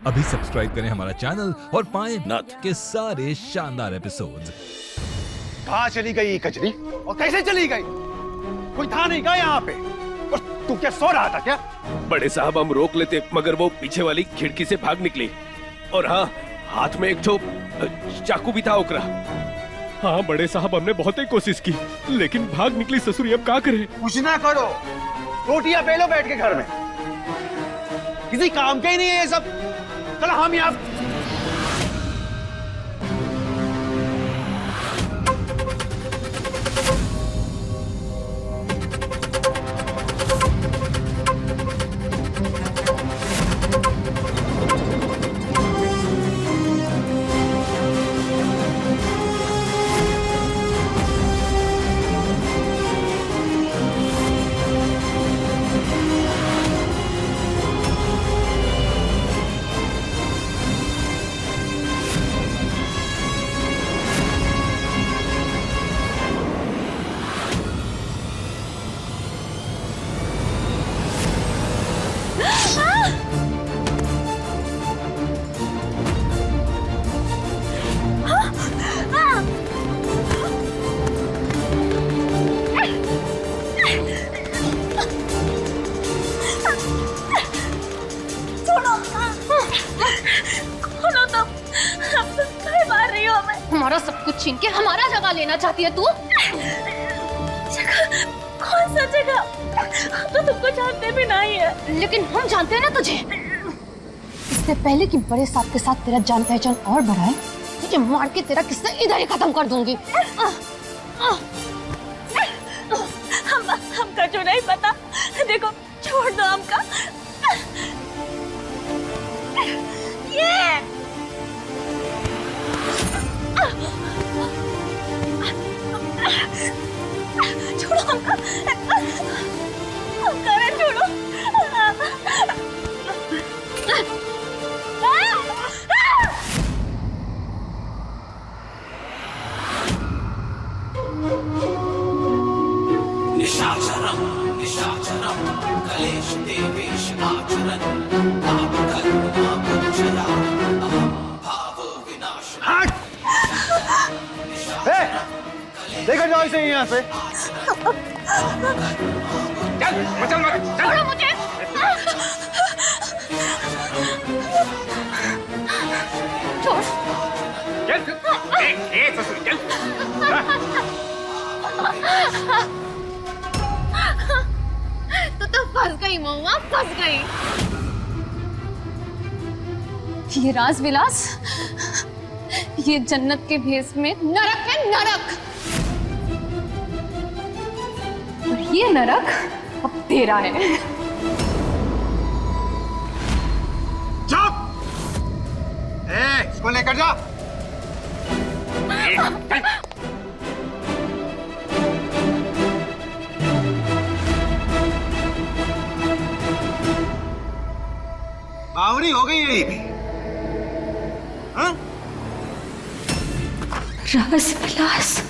अभी सब्सक्राइब करें हमारा चैनल और पाएं नाथ के सारे शानदार एपिसोड्स। कहाँ चली गई कजरी और कैसे चली गई? कोई था नहीं क्या यहाँ पे? और तू क्या सो रहा था क्या? बड़े साहब हम रोक लेते मगर वो पीछे वाली खिड़की से भाग निकली। और हाँ, हाथ में एक ठो चाकू भी था ओकरा। हाँ बड़े साहब, हमने बहुत ही कोशिश की लेकिन भाग निकली ससुरी। अब क्या करे? कुछ ना करो, रोटियां बेलो बैठ के घर में। किसी काम के ही नहीं है ये सब। चलो हम यहाँ हमारा सब कुछ छीन के हमारा जगह लेना चाहती है तू? जगह? कौन सा जगह? हम तो तुमको जानते भी नहीं है। लेकिन हम जानते हैं ना तुझे। इससे पहले कि बड़े साहब के साथ तेरा जान पहचान और बढ़ाए, तुझे मार के तेरा किस्सा इधर ही खत्म कर दूंगी। हमका जो नहीं पता, देखो छोड़ दो हमका। ये छोड़ो हमका, हमका रे छोड़ो। निशाचरम निशाचरम कलेश देवेश आचरन पाप कर्म नामुच्चया अहम भाव विनाश। लेकर जाओ इसे यहाँ से। चल मचल मत चल। छोड़ो मुझे। छोड़। चल ए ससुरी चल। तो फंस गई महुआ, फंस गई। ये राज विलास, ये जन्नत के भेष में नरक है, नरक। और ये नरक अब तेरा है। चुप! इसको लेकर जा। बावरी हो गई यही भी। हाँ? राज विलास,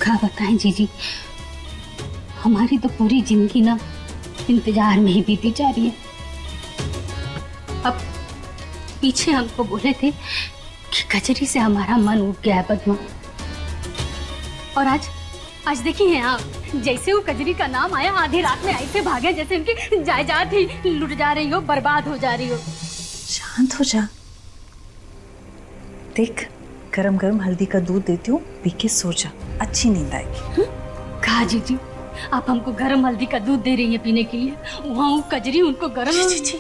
क्या बताएं जीजी, हमारी तो पूरी जिंदगी ना इंतजार में ही बीती जा रही है। अब पीछे हमको बोले थे कि कचरी से हमारा मन उठ गया है पद्मा, और आज देखिए आप, जैसे वो कजरी का नाम आया आधी रात में ऐसे भागे जैसे उनकी जायदाद ही लुट जा रही हो, बर्बाद हो जा रही हो। शांत हो जा, देख गरम गरम हल्दी का दूध देती हूँ, पी के सो जा, अच्छी नींद आएगी। कहा जीजी, आप हमको गरम हल्दी का दूध दे रही हैं पीने के लिए, वहाँ वो कजरी उनको गरम। जी।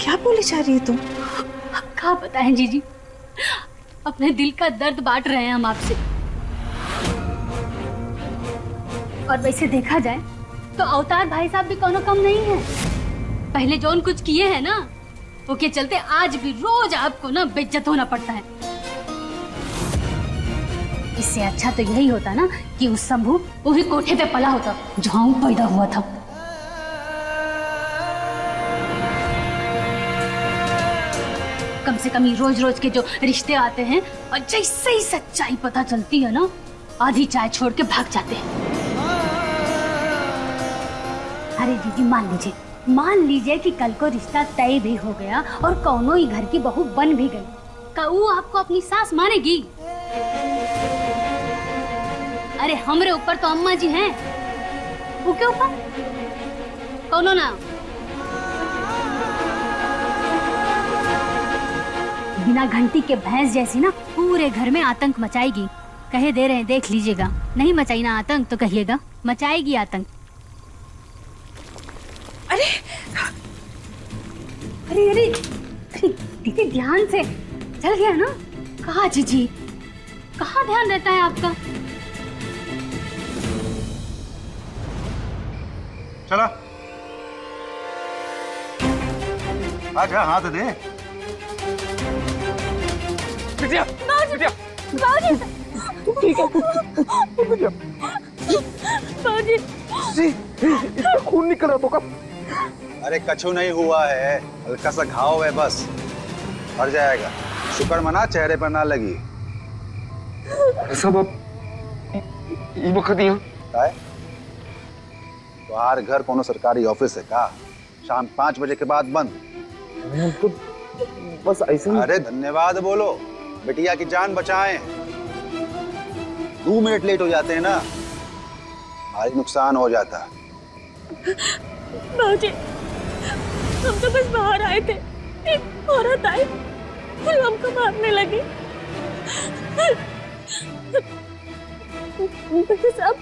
क्या बोली जा रही है तुम? क्या बताएं जीजी, अपने दिल का दर्द बांट रहे हैं हम आपसे। और वैसे देखा जाए तो अवतार भाई साहब भी कोनो कम नहीं है। पहले जो कुछ किए हैं ना, वो के चलते आज भी रोज आपको ना बेइज्जत होना पड़ता है। इससे अच्छा तो यही होता ना कि उस शंभू वही कोठे पे पला होता जहाँ वो पैदा हुआ था। कम से कम ये रोज रोज के जो रिश्ते आते हैं और जैसे ही सच्चाई पता चलती है ना, आधी चाय छोड़ के भाग जाते हैं। अरे दीदी मान लीजिए कि कल को रिश्ता तय भी हो गया और कौनो ही घर की बहू बन भी गई, वो आपको अपनी सास मानेगी? अरे हमरे ऊपर तो अम्मा जी हैं, वो के ऊपर कौनो ना। बिना घंटी के भैंस जैसी ना पूरे घर में आतंक मचाएगी। कहे दे रहे हैं, देख लीजिएगा। नहीं मचाई ना आतंक तो कहिएगा मचाएगी आतंक। अरे अरे अरे दीदी ध्यान से, चल गया ना। कहाँ जीजी, कहाँ ध्यान रहता है आपका? चला आजा, हाथ दे। बिटिया, बिटिया, ठीक है इतना खून निकल रहा तो कब? अरे कछु नहीं हुआ है, हल्का सा घाव है बस, भर जाएगा। शुक्र मना चेहरे पर ना लगी। सब ये वक्त यहाँ तुम्हार घर कोनो सरकारी ऑफिस है का? शाम 5 बजे के बाद बंद। तो बस ऐसे ही। अरे धन्यवाद बोलो, बिटिया की जान बचाएं। 2 मिनट लेट हो जाते हैं ना, भारी नुकसान हो जाता। बाबूजी, हम तो बस बाहर आए थे, एक औरत आई और हमको मारने लगी। साहब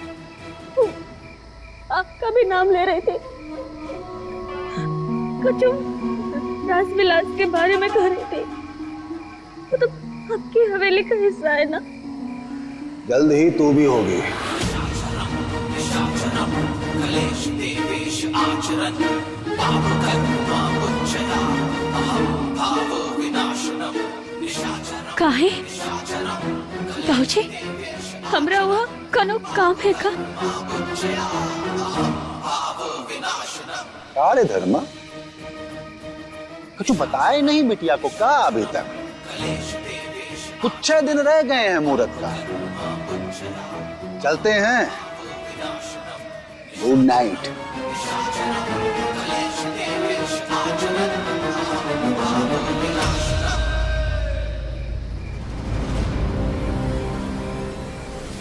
आपका भी नाम ले रहे थे, कुछ रास विलास के बारे में कह रहे थे। वो तो आपकी हवेली का हिस्सा है ना। जल्द ही तू भी होगी। काहे बाबूजी, हमरा वहाँ कनो काम है का? काले धर्म कुछ बताए नहीं बिटिया को का अभी तक? कुछ 6 दिन रह गए हैं मुहूर्त का। चलते हैं, गुड नाइट।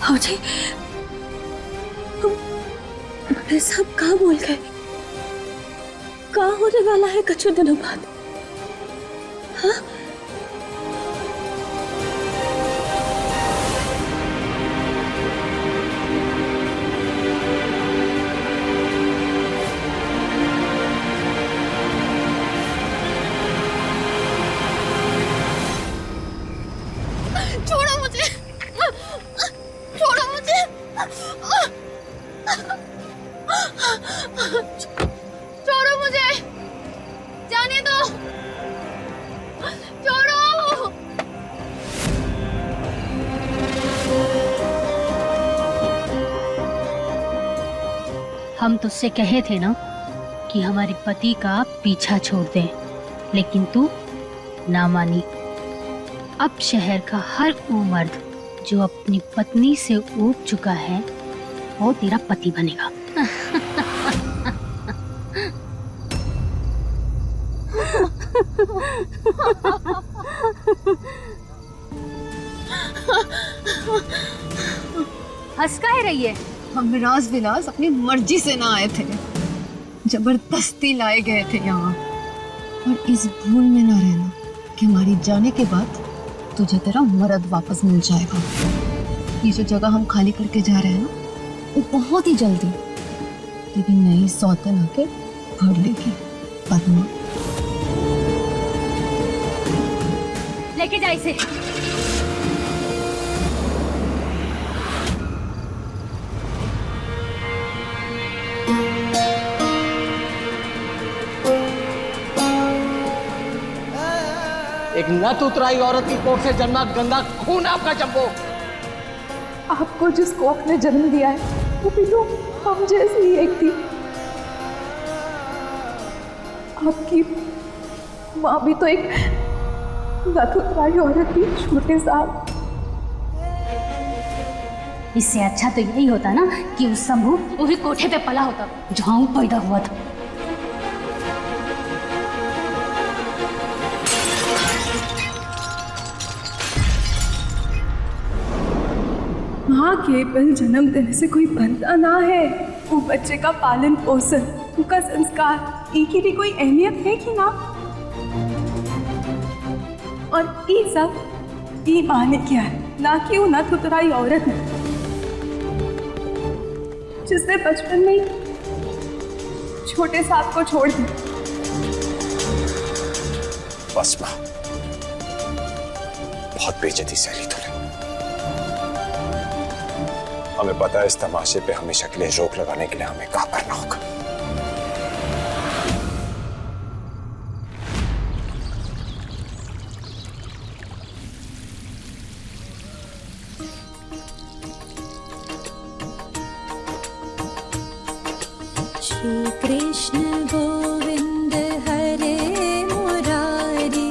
बाबूजी, बड़े साहब कहाँ बोल गए? कहाँ होने वाला है कुछ दिनों बाद? हाँ? छोड़ो मुझे, छोड़ो मुझे, छोड़ो मुझे, जाने दो, छोड़ो। हम तुझसे कहे थे ना कि हमारे पति का पीछा छोड़ दे, लेकिन तू ना मानी। अब शहर का हर वो मर्द जो अपनी पत्नी से ऊब चुका है वो तेरा पति बनेगा। हंस काहे रही है? हम राज विलास अपनी मर्जी से ना आए थे, जबरदस्ती लाए गए थे यहाँ। और इस भूल में ना रहना कि हमारी जाने के बाद तुझे तेरा मर्द वापस मिल जाएगा। ये जो जगह हम खाली करके जा रहे हैं ना, वो बहुत ही जल्दी तेरी नई सौतन आके भर लेगी। पद्मा, लेके जा इसे। एक नत उतराई औरत की कोख से जन्मा गंदा खून आपका चंपो। आपको जिस कोख ने जन्म दिया है वो भी तो हम जैसी ही एक थी। आपकी माँ भी तो एक नथुराई औरत थी, छोटे साहब। इससे अच्छा तो यही होता ना कि उस शंभू वही कोठे पे पला होता जहाँ वो पैदा हुआ था। माँ केवल जन्म देने से कोई बनता ना है। वो बच्चे का पालन पोषण, उनका संस्कार, इनकी भी कोई अहमियत है कि ना। और ये सब ये माँ ने किया है, ना कि वो नथुराई औरत ने जिसने बचपन में छोटे साहब को छोड़ दिया। बस माँ, बहुत बेइज्जती सहली तूने। हमें पता है इस तमाशे पे हमेशा के लिए रोक लगाने के लिए हमें क्या करना होगा। श्री कृष्ण गोविंद हरे मुरारी,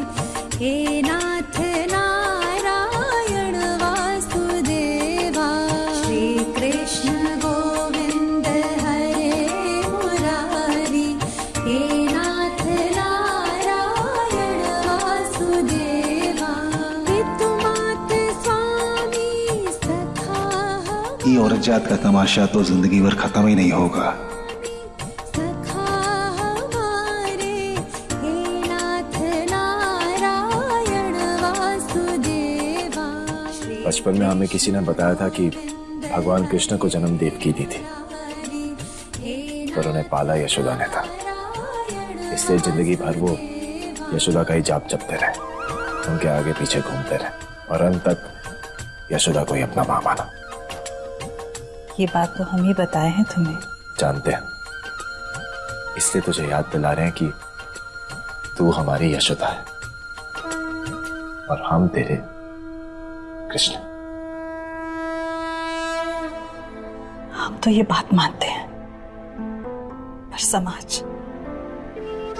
हे नाथ नारायण वासुदेवा। श्री कृष्ण गोविंद हरे मुरारी, हे नाथ नारायण वासुदेवा। पितुमात स्वामी सखा। ये औरत जात का तमाशा तो जिंदगी भर खत्म ही नहीं होगा। बचपन में हमें किसी ने बताया था कि भगवान कृष्ण को जन्म देवकी दी थी, पर उन्हें पाला यशोदा ने था। इसलिए जिंदगी भर वो यशोदा का ही जाप जपते रहे, उनके आगे पीछे घूमते रहे और अंत तक यशोदा को ही अपना मां माना। ये बात तो हम ही बताए हैं तुम्हें। जानते हैं, इसलिए तुझे याद दिला रहे हैं कि तू हमारी यशोदा है और हम तेरे कृष्ण। हम तो ये बात मानते हैं, पर समाज।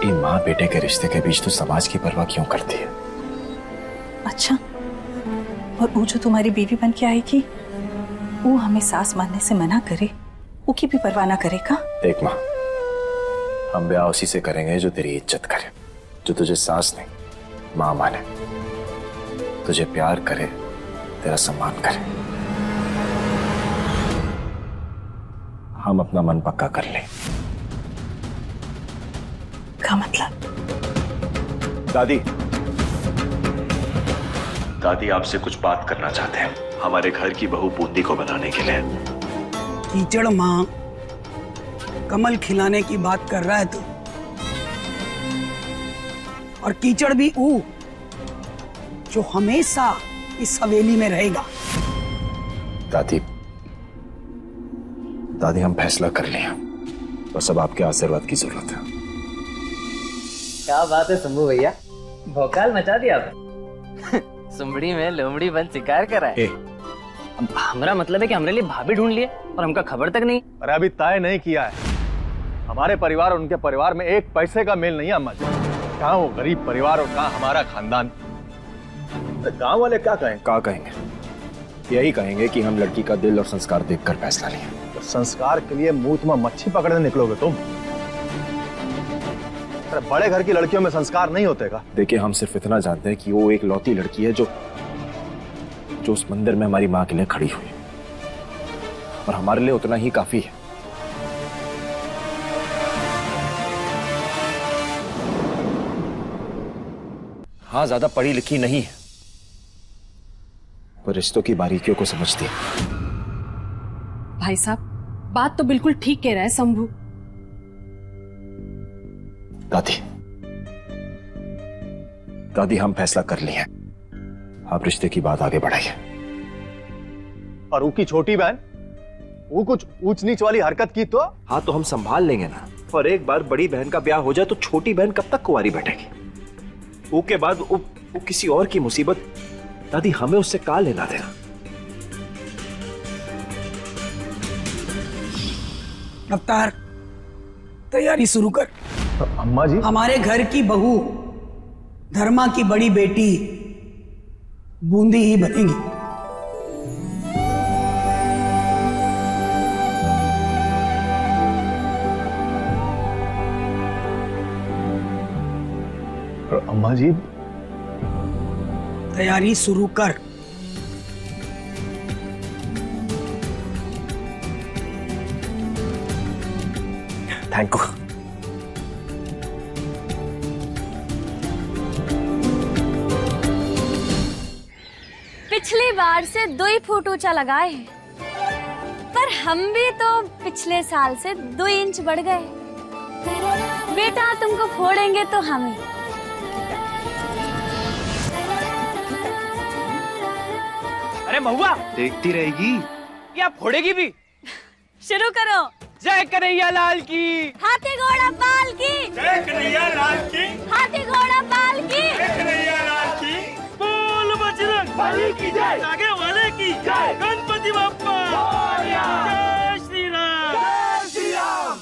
ये माँ बेटे के रिश्ते के बीच तो समाज की परवाह क्यों करती है? अच्छा, और वो जो तुम्हारी बीवी बन के आएगी, वो हमें सास मानने से मना करे, वो की भी परवाह ना करेगा? देख माँ, हम ब्याह उसी से करेंगे जो तेरी इज्जत करे, जो तुझे सास नहीं माँ माने, तुझे प्यार करे, तेरा सम्मान करे। हम अपना मन पक्का कर लें। क्या मतलब? दादी, दादी आपसे कुछ बात करना चाहते हैं, हमारे घर की बहू बूंदी को बनाने के लिए। कीचड़ माँ कमल खिलाने की बात कर रहा है तू, और कीचड़ भी वो जो हमेशा इस हवेली में रहेगा। दादी, दादी हम फैसला कर लिया, बस अब आपके आशीर्वाद की जरूरत है। क्या बात है शंभू भैया, भौकाल मचा दिया आपने। सुमड़ी में लोमड़ी बन शिकार कराए। हमारा मतलब है कि हमारे लिए भाभी ढूंढ लिए और हमका खबर तक नहीं। अरे अभी तय नहीं किया है। हमारे परिवार और उनके परिवार में एक पैसे का मेल नहीं है अम्मा जी। कहाँ वो गरीब परिवार और कहाँ हमारा खानदान। गांव वाले क्या कहेंगे? यही कहेंगे कि हम लड़की का दिल और संस्कार देखकर फैसला लिए। तो संस्कार के लिए मुंह में मच्छी पकड़ने निकलोगे तुम? अरे बड़े घर की लड़कियों में संस्कार नहीं होते का? देखिए, हम सिर्फ इतना जानते हैं कि वो एक लौती लड़की है जो उस मंदिर में हमारी माँ के लिए खड़ी हुई, और हमारे लिए उतना ही काफी है। हाँ, ज्यादा पढ़ी लिखी नहीं है, पर रिश्तों की बारीकियों को समझती है। भाई साहब, बात तो बिल्कुल ठीक कह रहा है शंभू। दादी हम फैसला कर लिए हैं, आप रिश्ते की बात आगे बढ़ाइए। और उनकी छोटी बहन, वो कुछ ऊंच नीच वाली हरकत की तो? हाँ, तो हम संभाल लेंगे ना। और एक बार बड़ी बहन का ब्याह हो जाए तो छोटी बहन कब तक कुंवारी बैठेगी? उसके बाद वो किसी और की मुसीबत। दादी, हमें उससे का लेना देना? अवतार, तैयारी शुरू कर। अम्मा जी, हमारे घर की बहू धर्मा की बड़ी बेटी बूंदी ही बनेगी। अम्मा जी, तैयारी शुरू कर। Thank you. पिछली बार से 2 ही फुट ऊंचा लगाए हैं, पर हम भी तो पिछले साल से 2 इंच बढ़ गए। बेटा तुमको फोड़ेंगे तो हमें। अरे महुआ, देखती रहेगी क्या फोड़ेगी भी? शुरू करो। जय कन्हैया लाल की। हाथी घोड़ा पाल की। जय कन्हैया लाल की। हाथी घोड़ा पाल की। जय कन्हैया लाल की। बोल बजरंग बली की जय। आगे वाले की जय। गणपति बप्पा जय श्री राम। जय श्री राम।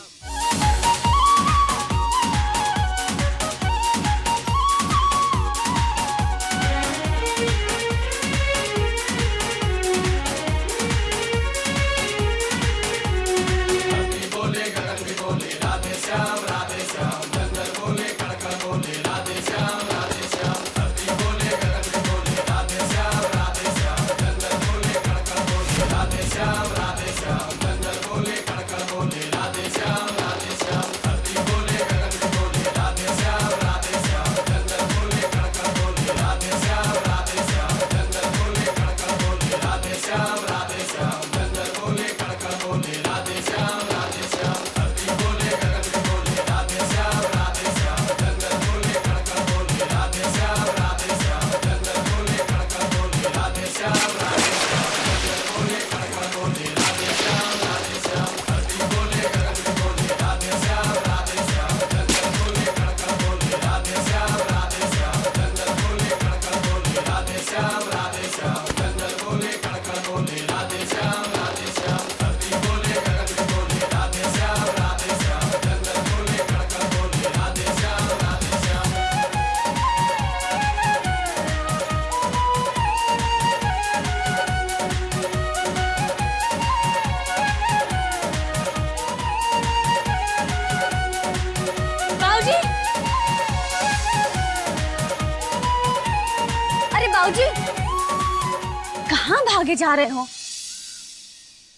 कहाँ भागे जा रहे हो?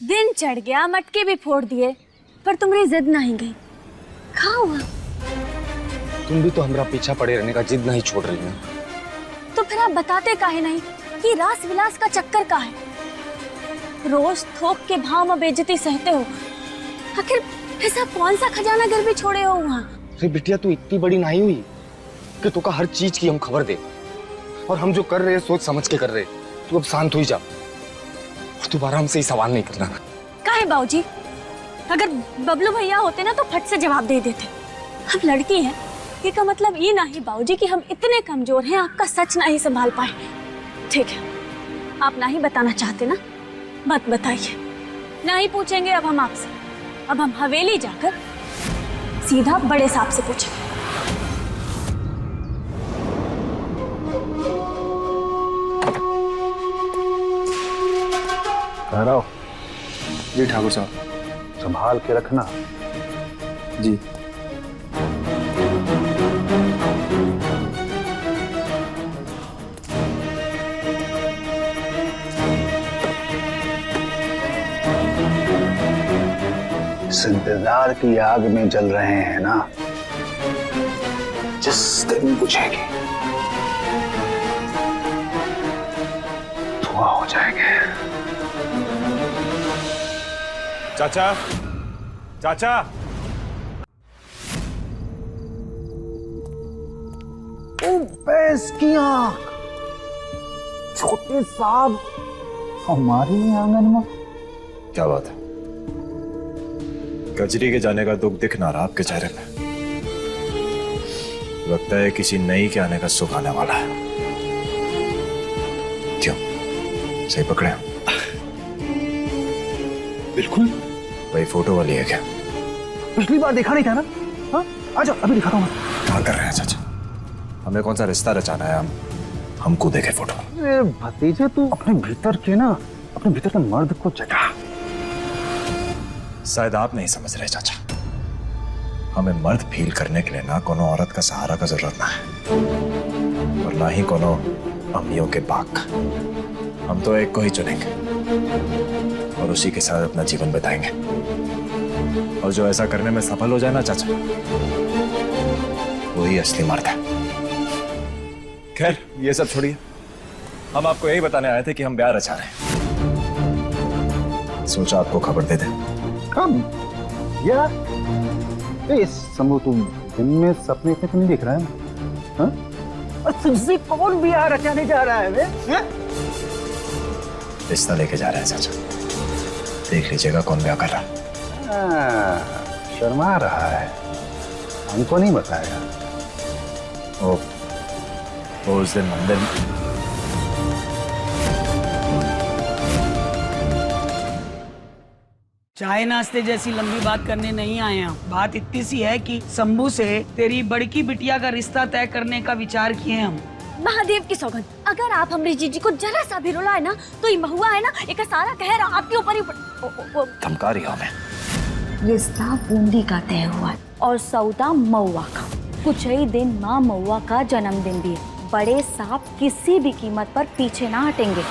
दिन चढ़ गया, मटके भी फोड़ दिए, पर तुम्हारी जिद नहीं गई। कहाँ हुआ? तुम भी तो हमारा पीछा पड़े रहने का जिद नहीं छोड़ रही हो। तो फिर आप बताते काहे नहीं कि रास विलास का चक्कर का है? रोज थोक के भाव में बेइज्जती सहते हो, आखिर ऐसा कौन सा खजाना घर भी छोड़े हो वहाँ? अरे बिटिया, तू इतनी बड़ी नहीं हुई कि तुका हर चीज की हम खबर दे, और हम जो कर रहे हैं सोच समझ के कर रहे। तू अब शांत हुई जा और दोबारा हमसे ही सवाल नहीं करना। काहे बाबूजी? अगर बबलू भैया होते ना तो फट से जवाब दे देते। हम लड़की हैं, ये का मतलब ये नहीं बाबूजी कि हम इतने कमजोर हैं आपका सच नहीं संभाल पाए। ठीक है, आप ना ही बताना चाहते ना, मत बताइए, ना ही पूछेंगे अब हम आपसे। अब हम हवेली जाकर सीधा बड़े साहब से पूछेंगे। रहो जी ठाकुर साहब। संभाल के रखना जी। इस इंतजार की आग में जल रहे हैं ना, जिस दिन बुझेगी धुआं हो जाएंगे। चाचा, चाचा, ओ भैंस की आंख, छोटे साहब हमारे आंगन में। क्या बात है? कजरी के जाने का दुख दिख ना रहा आपके चेहरे पे। लगता है किसी नई के आने का सुख आने वाला है। क्यों, सही पकड़े? बिल्कुल। भाई फोटो वाली है क्या? पिछली बार देखा नहीं था ना? हाँ, आ जाओ, अभी दिखाता हूँ मैं। क्या कर रहे हैं चाचा? हमें कौन सा रिश्ता रचाना है? हमको देखे फोटो। अरे भतीजे, तू अपने भीतर के मर्द को जगा। शायद आप नहीं समझ रहे चाचा। हमें मर्द फील करने के लिए ना कोनो औरत का सहारा का जरूरत ना है, और ना ही कोनो अम्मियों के बाग का। हम तो एक को ही चुनेंगे और उसी के साथ अपना जीवन बिताएंगे, और जो ऐसा करने में सफल हो जाए ना चाचा, वही असली मर्द है। खैर, ये सब छोड़िए, हम आपको यही बताने आए थे कि हम ब्याह रचा रहे हैं। सोचा आपको खबर दे दें। कब? यार शंभू, तुम दिन में सपने तो नहीं दिख रहा है? हाँ? और तुझसे कौन ब्याह रचाने जा रहा है वे? रिश्ता लेके जा रहे हैं चाचा, देख लीजिएगा कौन ब्याह कर रहा है। शर्मा रहा है, हमको नहीं बताया। वो उस दिन मंदिर में चाय नाश्ते जैसी लंबी बात करने नहीं आए हम। बात इतनी सी है कि शंभू से तेरी बड़की बिटिया का रिश्ता तय करने का विचार किए हम। महादेव की सौगंध, अगर आप हमरी जीजी को जरा सा भी रुलाए ना तो ये महुआ है ना, एक सारा कहर आपके ऊपर ही धमका रही हमें। रिश्ता बूंदी का तय हुआ और सौदा महुआ का। कुछ ही दिन माँ महुआ का जन्मदिन भी है। बड़े साहब किसी भी कीमत पर पीछे ना हटेंगे।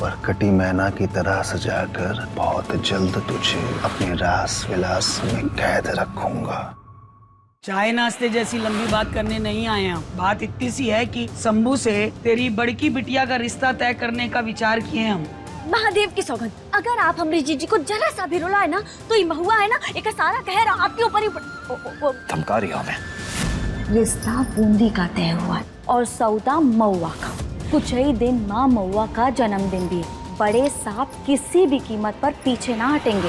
बरकटी मैना की तरह सजाकर बहुत जल्द तुझे अपने रास विलास में कैद रखूंगा। चाय नाश्ते जैसी लंबी बात करने नहीं आए हम। बात इतनी सी है कि शंभू से तेरी बड़की बिटिया का रिश्ता तय करने का विचार किए हम। महादेव की सौगंध, अगर आप हमरी जीजी को जरा सा भी रुलाए ना तो ये महुआ है ना, एक सारा कहर आपके ऊपर ही धमका रही हमें। रिश्ता बूंदी का तय हुआ और सौदा महुआ का। कुछ ही दिन माँ महुआ का जन्मदिन भी है। बड़े साहब किसी भी कीमत पर पीछे ना हटेंगे।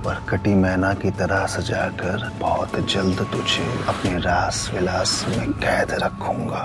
बरकटी मैना की तरह सजाकर बहुत जल्द तुझे अपने रास विलास में कैद रखूंगा।